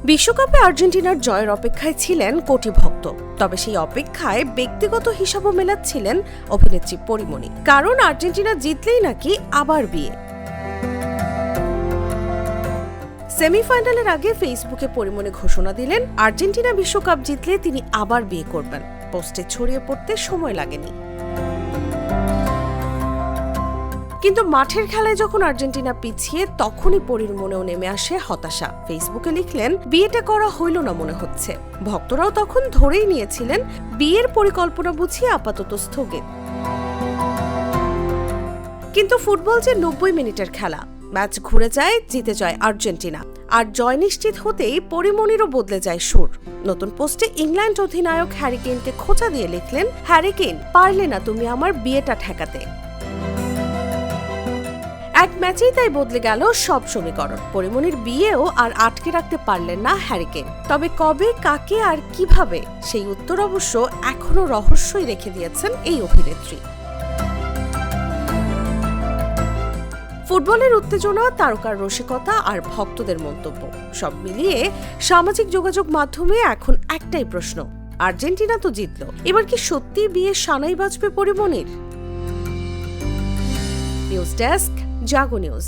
বিশ্বকাপে আর্জেন্টিনার জয়ের অপেক্ষায় ছিলেন কোটি ভক্ত। তবে সেই অপেক্ষায় ব্যক্তিগত হিসাবও মেলাচ্ছিলেন অভিনেত্রী পরিমণি, কারণ আর্জেন্টিনা জিতলেই নাকি আবার বিয়ে। সেমিফাইনালের আগে ফেসবুকে পরিমণি ঘোষণা দিলেন আর্জেন্টিনা বিশ্বকাপ জিতলে তিনি আবার বিয়ে করবেন। পোস্টে ছড়িয়ে পড়তে সময় লাগেনি। কিন্তু মাঠের খেলায় যখন আর্জেন্টিনা পিছিয়ে, তখনই পরীর মনেও নেমে আসে হতাশা। ফেসবুকে লিখলেন, বিয়েটা করা হইল না মনে হচ্ছে। ভক্তরাও তখন ধরেই নিয়েছিলেন বিয়ের পরিকল্পনা বুঝিয়ে আপাতত স্থগিত। কিন্তু ফুটবল যে 90 মিনিটের খেলা। ম্যাচ ঘুরে যায়, জিতে যায় আর্জেন্টিনা। আর জয় নিশ্চিত হতেই পরিমণিরও বদলে যায় সুর। নতুন পোস্টে ইংল্যান্ড অধিনায়ক হ্যারি কেইনকে খোঁচা দিয়ে লিখলেন, হ্যারি কেইন, পারলে না তুমি আমার বিয়েটা ঠেকাতে। এক ম্যাচেই তাই বদলে গেল সব সমীকরণ। পরিমণির বিয়েও আর আটকে রাখতে পারলেন না হ্যারি কেইন। তবে কবে, কাকে আর কিভাবে, সেই উত্তর অবশ্য এখনো রহস্যই রেখে দিয়েছেন এই অভিনেত্রী। ফুটবলের উত্তেজনা, তারকার রসিকতা আর ভক্তদের মন্তব্য সব মিলিয়ে সামাজিক যোগাযোগ মাধ্যমে এখন একটাই প্রশ্ন, আর্জেন্টিনা তো জিতল, এবার কি সত্যি বিয়ে সানাই বাজবে পরিমণির? নিউজ ডেস্ক, জাগো নিউজ।